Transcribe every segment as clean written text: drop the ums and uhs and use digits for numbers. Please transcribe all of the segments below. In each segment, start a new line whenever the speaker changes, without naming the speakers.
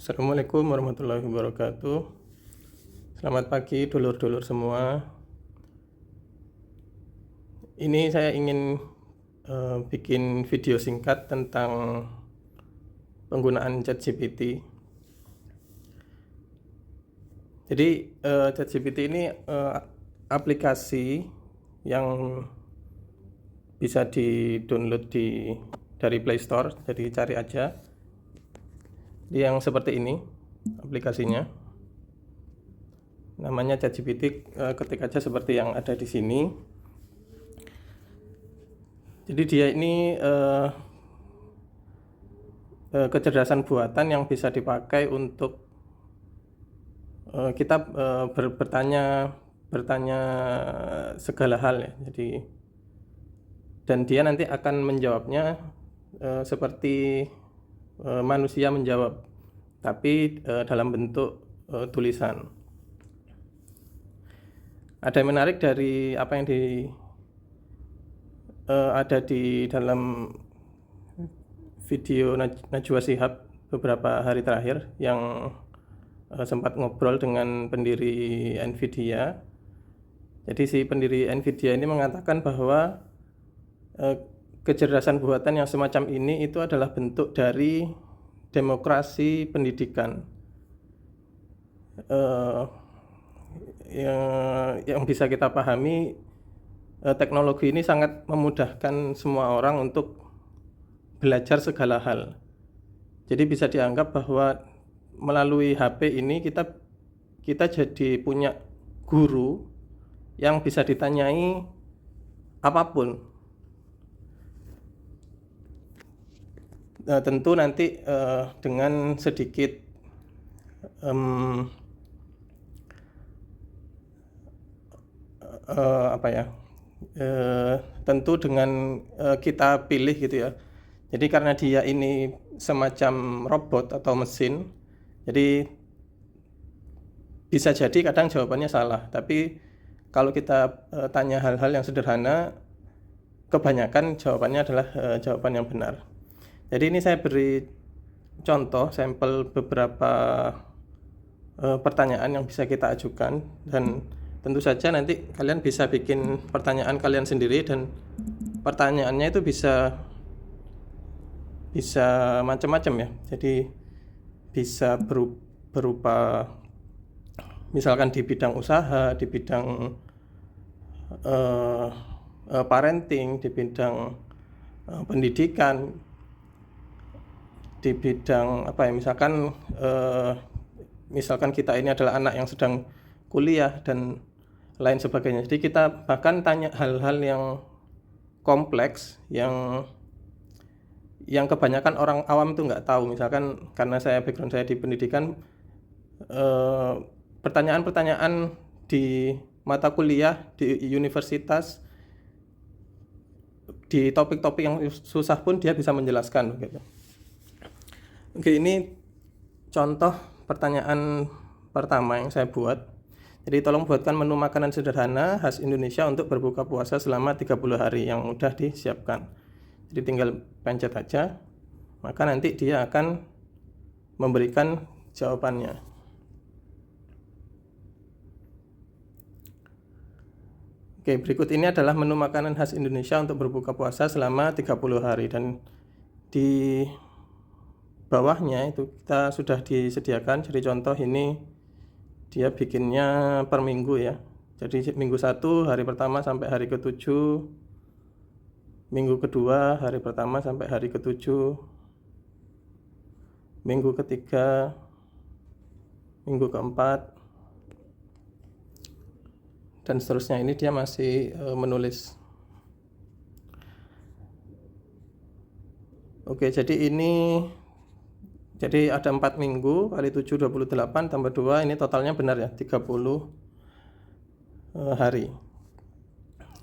Assalamualaikum warahmatullahi wabarakatuh. Selamat pagi dulur-dulur semua. Ini saya ingin bikin video singkat tentang penggunaan ChatGPT. Jadi ChatGPT ini aplikasi yang bisa di-download dari Play Store. Jadi cari aja yang seperti ini aplikasinya, namanya ChatGPT. Ketik aja seperti yang ada di sini. Jadi dia ini kecerdasan buatan yang bisa dipakai untuk kita bertanya segala hal ya. Jadi dan dia nanti akan menjawabnya seperti manusia menjawab, tapi dalam bentuk tulisan. Ada yang menarik dari apa yang ada di dalam video Najwa Shihab beberapa hari terakhir yang sempat ngobrol dengan pendiri Nvidia. Jadi si pendiri Nvidia ini mengatakan bahwa kecerdasan buatan yang semacam ini itu adalah bentuk dari demokrasi pendidikan yang bisa kita pahami. Teknologi ini sangat memudahkan semua orang untuk belajar segala hal. Jadi bisa dianggap bahwa melalui HP ini kita jadi punya guru yang bisa ditanyai apapun. Tentu nanti dengan sedikit tentu dengan kita pilih gitu ya. Jadi karena dia ini semacam robot atau mesin, jadi bisa jadi kadang jawabannya salah. Tapi kalau kita tanya hal-hal yang sederhana, kebanyakan jawabannya adalah jawaban yang benar. Jadi ini saya beri contoh sampel beberapa pertanyaan yang bisa kita ajukan, dan tentu saja nanti kalian bisa bikin pertanyaan kalian sendiri, dan pertanyaannya itu bisa macam-macam ya. Jadi bisa berupa misalkan di bidang usaha, di bidang parenting, di bidang pendidikan, di bidang misalkan kita ini adalah anak yang sedang kuliah dan lain sebagainya. Jadi kita bahkan tanya hal-hal yang kompleks yang kebanyakan orang awam itu nggak tahu. Misalkan karena background saya di pendidikan, pertanyaan-pertanyaan di mata kuliah di universitas, di topik-topik yang susah pun dia bisa menjelaskan gitu. Oke, ini contoh pertanyaan pertama yang saya buat. Jadi tolong buatkan menu makanan sederhana khas Indonesia untuk berbuka puasa selama 30 hari yang mudah disiapkan. Jadi tinggal pencet aja, maka nanti dia akan memberikan jawabannya. Oke, berikut ini adalah menu makanan khas Indonesia untuk berbuka puasa selama 30 hari, dan di bawahnya itu kita sudah disediakan. Jadi contoh ini dia bikinnya per minggu ya. Jadi minggu 1 hari pertama sampai hari ke-7, minggu kedua hari pertama sampai hari ke-7, minggu ketiga, minggu keempat, dan seterusnya. Ini dia masih menulis. Oke, jadi ada 4 minggu kali 7 28 tambah 2, ini totalnya benar ya, 30 hari.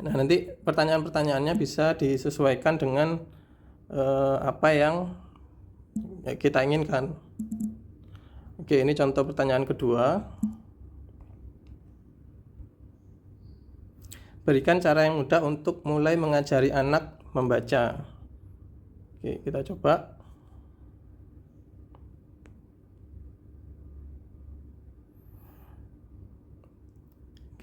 Nah, nanti pertanyaan-pertanyaannya bisa disesuaikan dengan apa yang kita inginkan. Oke, ini contoh pertanyaan kedua. Berikan cara yang mudah untuk mulai mengajari anak membaca. Oke, kita coba.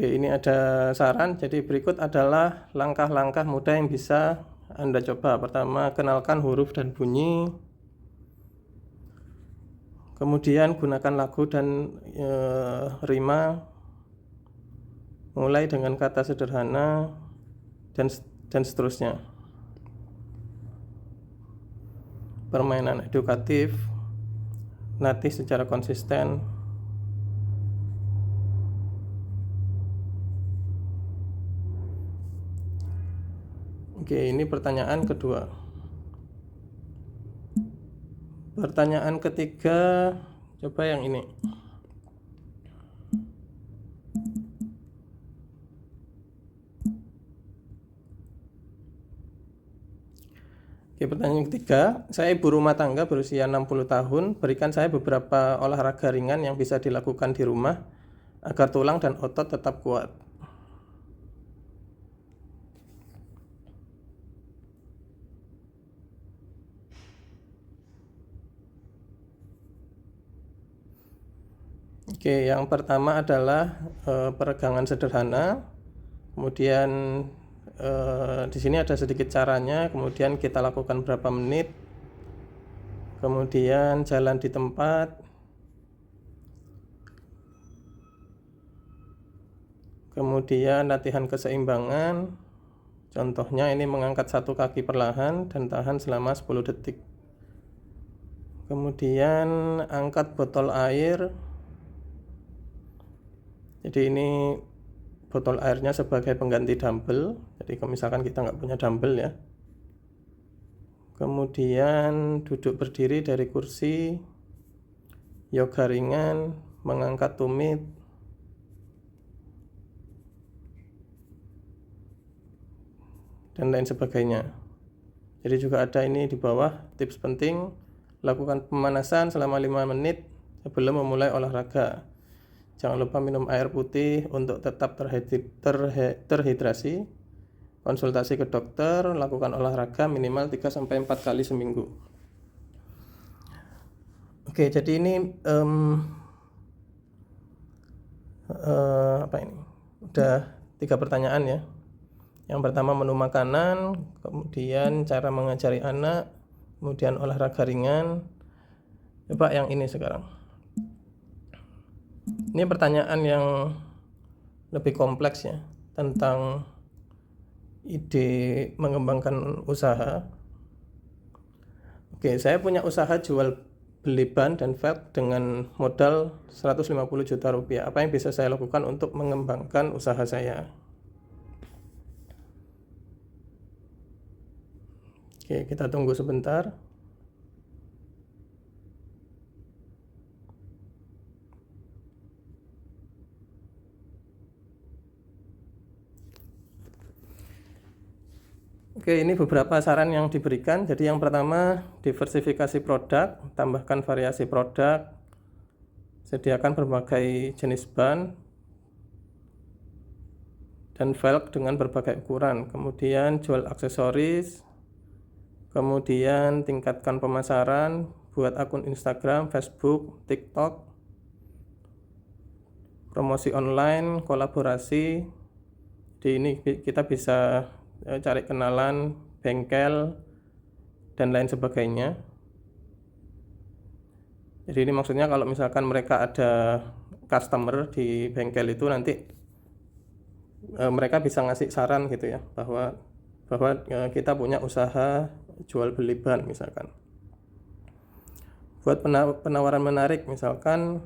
Oke, ini ada saran. Jadi berikut adalah langkah-langkah mudah yang bisa Anda coba. Pertama, kenalkan huruf dan bunyi. Kemudian gunakan lagu dan rima, mulai dengan kata sederhana dan seterusnya. Permainan edukatif, latih secara konsisten. Oke, ini pertanyaan kedua. Pertanyaan ketiga, coba yang ini. Oke, pertanyaan ketiga, saya ibu rumah tangga berusia 60 tahun, berikan saya beberapa olahraga ringan yang bisa dilakukan di rumah agar tulang dan otot tetap kuat. Oke, yang pertama adalah peregangan sederhana. Kemudian di sini ada sedikit caranya. Kemudian kita lakukan berapa menit. Kemudian jalan di tempat. Kemudian latihan keseimbangan. Contohnya ini mengangkat satu kaki perlahan dan tahan selama 10 detik. Kemudian angkat botol air. Jadi ini botol airnya sebagai pengganti dumbbell. Jadi kalau misalkan kita nggak punya dumbbell ya. Kemudian duduk berdiri dari kursi, yoga ringan, mengangkat tumit. Dan lain sebagainya. Jadi juga ada ini di bawah tips penting, lakukan pemanasan selama 5 menit sebelum memulai olahraga. Jangan lupa minum air putih untuk tetap terhidrasi. Konsultasi ke dokter, lakukan olahraga minimal 3-4 kali seminggu. Oke, jadi ini apa ini? Udah 3 pertanyaan ya. Yang pertama menu makanan, kemudian cara mengajari anak, kemudian olahraga ringan. Coba yang ini sekarang. Ini pertanyaan yang lebih kompleks ya, tentang ide mengembangkan usaha. Oke, saya punya usaha jual beli ban dan velg dengan modal 150 juta rupiah. Apa yang bisa saya lakukan untuk mengembangkan usaha saya? Oke, kita tunggu sebentar. Oke, ini beberapa saran yang diberikan. Jadi yang pertama, diversifikasi produk, tambahkan variasi produk, sediakan berbagai jenis ban dan velg dengan berbagai ukuran. Kemudian jual aksesoris. Kemudian tingkatkan pemasaran, buat akun Instagram, Facebook, TikTok, promosi online, kolaborasi. Di ini kita bisa cari kenalan, bengkel, dan lain sebagainya. Jadi ini maksudnya kalau misalkan mereka ada customer di bengkel itu, nanti mereka bisa ngasih saran gitu ya, bahwa kita punya usaha jual beli ban misalkan. Buat penawaran menarik, misalkan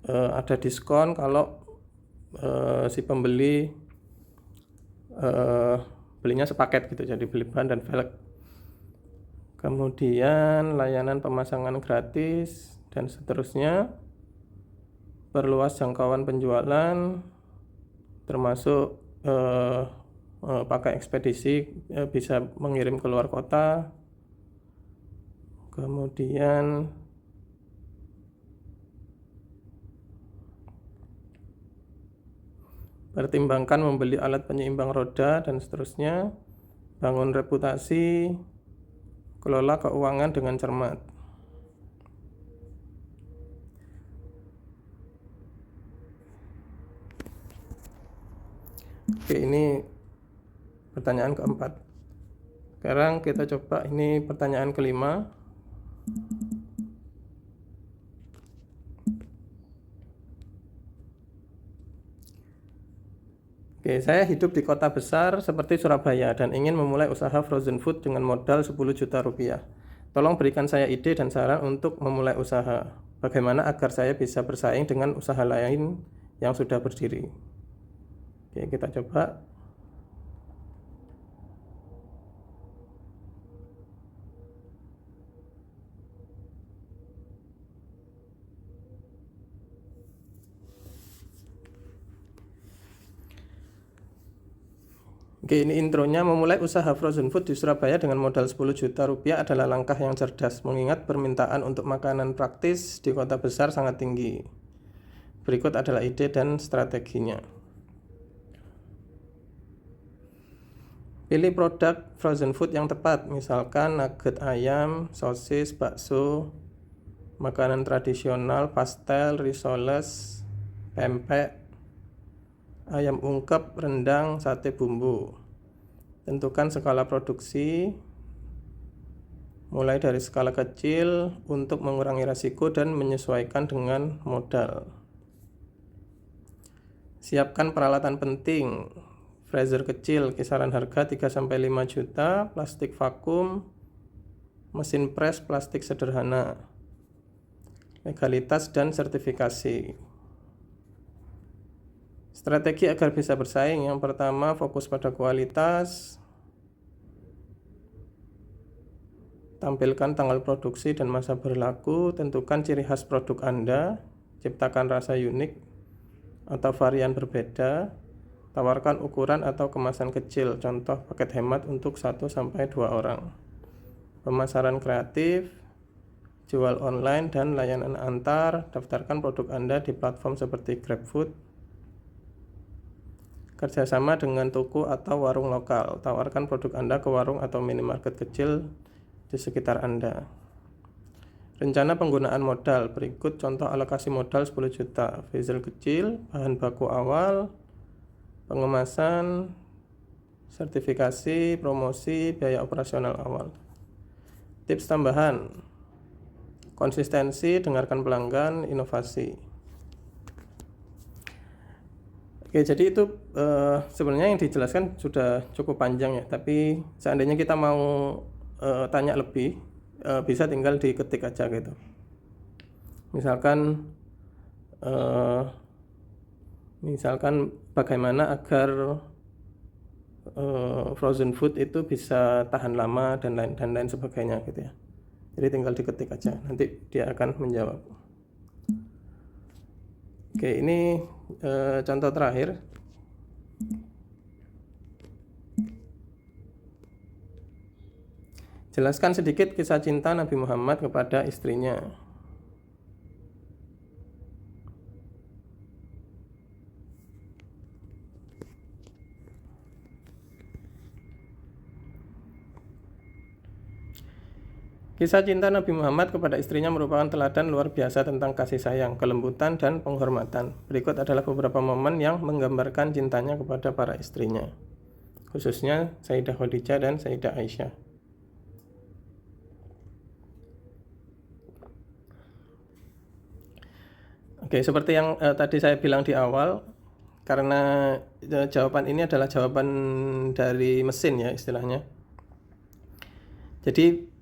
ada diskon kalau si pembeli belinya sepaket gitu, jadi beli ban dan velg. Kemudian layanan pemasangan gratis dan seterusnya. Perluas jangkauan penjualan, termasuk pakai ekspedisi, bisa mengirim ke luar kota. Kemudian pertimbangkan membeli alat penyeimbang roda dan seterusnya. Bangun reputasi, kelola keuangan dengan cermat. Oke, Oke, ini pertanyaan keempat. Sekarang kita coba ini pertanyaan kelima. Oke, saya hidup di kota besar seperti Surabaya dan ingin memulai usaha frozen food dengan modal 10 juta rupiah. Tolong berikan saya ide dan saran untuk memulai usaha. Bagaimana agar saya bisa bersaing dengan usaha lain yang sudah berdiri. Oke, kita coba. Oke, ini intronya. Memulai usaha frozen food di Surabaya dengan modal 10 juta rupiah adalah langkah yang cerdas, mengingat permintaan untuk makanan praktis di kota besar sangat tinggi. Berikut adalah ide dan strateginya. Pilih produk frozen food yang tepat, misalkan nugget ayam, sosis, bakso, makanan tradisional, pastel, risoles, pempek, ayam ungkep, rendang, sate bumbu. Tentukan skala produksi mulai dari skala kecil untuk mengurangi risiko dan menyesuaikan dengan modal. Siapkan peralatan penting. Freezer kecil kisaran harga 3-5 juta, plastik vakum, mesin press plastik sederhana. Legalitas dan sertifikasi. Strategi agar bisa bersaing. Yang pertama, fokus pada kualitas. Tampilkan tanggal produksi dan masa berlaku. Tentukan ciri khas produk Anda. Ciptakan rasa unik atau varian berbeda. Tawarkan ukuran atau kemasan kecil. Contoh paket hemat untuk 1-2 orang. Pemasaran kreatif. Jual online dan layanan antar. Daftarkan produk Anda di platform seperti GrabFood. Kerjasama dengan toko atau warung lokal. Tawarkan produk Anda ke warung atau minimarket kecil di sekitar Anda. Rencana penggunaan modal. Berikut contoh alokasi modal 10 juta. Freezer kecil, bahan baku awal, pengemasan, sertifikasi, promosi, biaya operasional awal. Tips tambahan. Konsistensi, dengarkan pelanggan, inovasi. Oke, jadi itu sebenarnya yang dijelaskan sudah cukup panjang ya. Tapi seandainya kita mau tanya lebih, bisa tinggal diketik aja gitu. Misalkan bagaimana agar frozen food itu bisa tahan lama dan lain sebagainya gitu ya. Jadi tinggal diketik aja, nanti dia akan menjawab. Oke, ini contoh terakhir. Jelaskan sedikit kisah cinta Nabi Muhammad kepada istrinya. Kisah cinta Nabi Muhammad kepada istrinya merupakan teladan luar biasa tentang kasih sayang, kelembutan, dan penghormatan. Berikut adalah beberapa momen yang menggambarkan cintanya kepada para istrinya, khususnya Sayyidah Khadijah dan Sayyidah Aisyah. Oke, seperti yang tadi saya bilang di awal, karena jawaban ini adalah jawaban dari mesin ya istilahnya. Jadi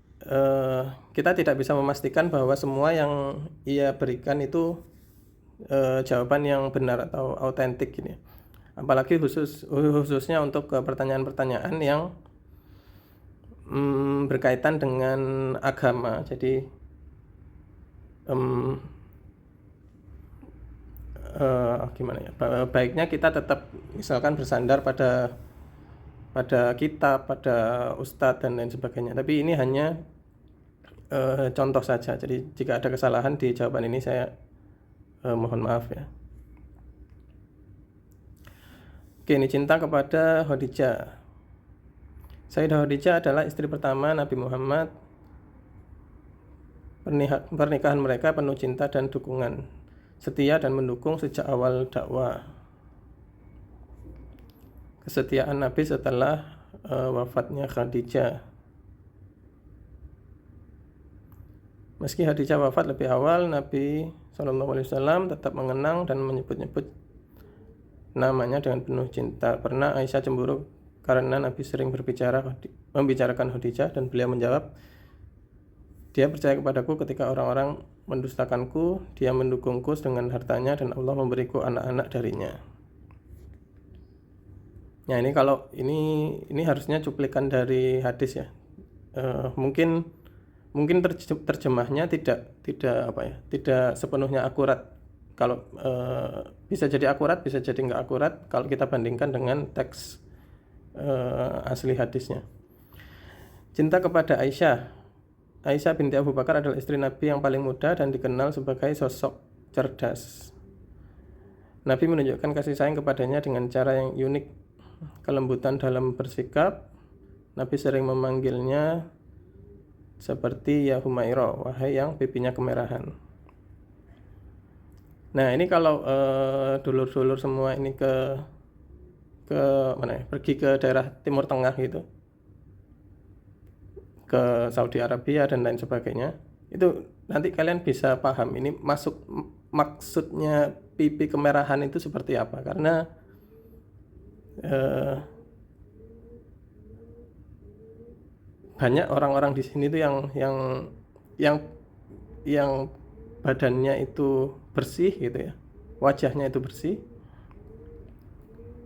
kita tidak bisa memastikan bahwa semua yang ia berikan itu jawaban yang benar atau autentik ini. Apalagi khususnya untuk pertanyaan-pertanyaan yang berkaitan dengan agama. Jadi gimana ya? Baiknya kita tetap misalkan bersandar pada kitab, pada ustadz dan lain sebagainya. Tapi ini hanya contoh saja. Jadi jika ada kesalahan di jawaban ini saya mohon maaf ya. Oke, ini cinta kepada Khadijah. Sayyidah Khadijah adalah istri pertama Nabi Muhammad. Pernikahan mereka penuh cinta dan dukungan, setia dan mendukung sejak awal dakwah. kesetiaan Nabi setelah wafatnya Khadijah. Meski Khadijah wafat lebih awal, Nabi SAW tetap mengenang dan menyebut-nyebut namanya dengan penuh cinta. Pernah Aisyah cemburu karena Nabi sering membicarakan Khadijah, dan beliau menjawab, "Dia percaya kepadaku ketika orang-orang mendustakanku, dia mendukungku dengan hartanya, dan Allah memberiku anak-anak darinya." Nah, ini kalau ini harusnya cuplikan dari hadis ya. Mungkin terjemahnya tidak sepenuhnya akurat. Kalau bisa jadi akurat, bisa jadi nggak akurat kalau kita bandingkan dengan teks asli hadisnya. Cinta kepada Aisyah. Aisyah binti Abu Bakar adalah istri Nabi yang paling muda dan dikenal sebagai sosok cerdas. Nabi menunjukkan kasih sayang kepadanya dengan cara yang unik, kelembutan dalam bersikap. Nabi sering memanggilnya seperti ya Humaira, wahai yang pipinya kemerahan. Nah, ini kalau dulur-dulur semua ini ke mana ya, pergi ke daerah Timur Tengah gitu, ke Saudi Arabia dan lain sebagainya, itu nanti kalian bisa paham ini maksudnya pipi kemerahan itu seperti apa. Karena banyak orang-orang di sini tuh yang badannya itu bersih gitu ya, wajahnya itu bersih,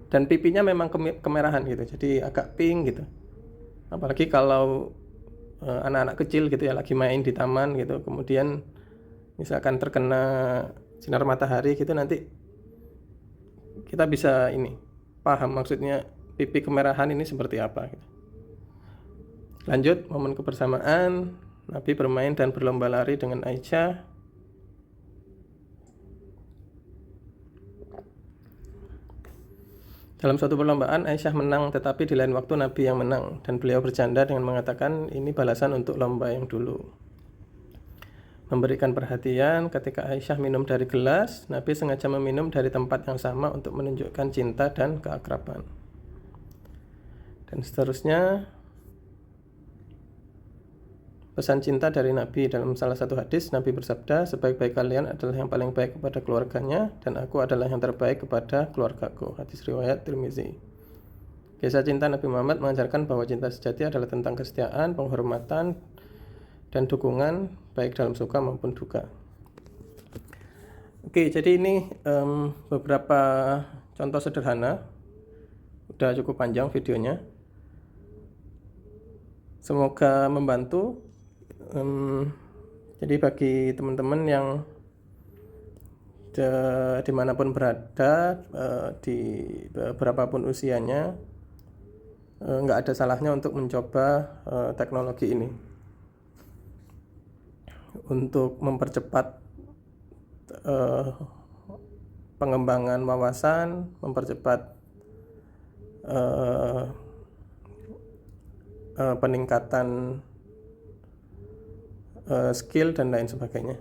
dan pipinya memang kemerahan gitu, jadi agak pink gitu. Apalagi kalau anak-anak kecil gitu ya, lagi main di taman gitu, kemudian misalkan terkena sinar matahari gitu, nanti kita bisa paham maksudnya pipi kemerahan ini seperti apa gitu. Lanjut, momen kebersamaan. Nabi bermain dan berlomba lari dengan Aisyah. Dalam suatu perlombaan, Aisyah menang, tetapi di lain waktu Nabi yang menang, dan beliau bercanda dengan mengatakan ini balasan untuk lomba yang dulu. Memberikan perhatian, ketika Aisyah minum dari gelas, Nabi sengaja meminum dari tempat yang sama untuk menunjukkan cinta dan keakraban. Dan seterusnya, pesan cinta dari Nabi. Dalam salah satu hadis, Nabi bersabda, sebaik-baik kalian adalah yang paling baik kepada keluarganya, dan aku adalah yang terbaik kepada keluargaku. Hadis riwayat Tirmizi. Kisah cinta Nabi Muhammad mengajarkan bahwa cinta sejati adalah tentang kesetiaan, penghormatan, dan dukungan, baik dalam suka maupun duka. Oke, jadi ini beberapa contoh sederhana. Udah cukup panjang videonya. Semoga membantu. Jadi bagi teman-teman yang dimanapun berada, di berapapun usianya, nggak ada salahnya untuk mencoba teknologi ini untuk mempercepat pengembangan wawasan, mempercepat peningkatan skill dan lain sebagainya.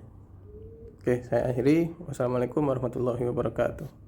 Oke, saya akhiri. Wassalamualaikum warahmatullahi wabarakatuh.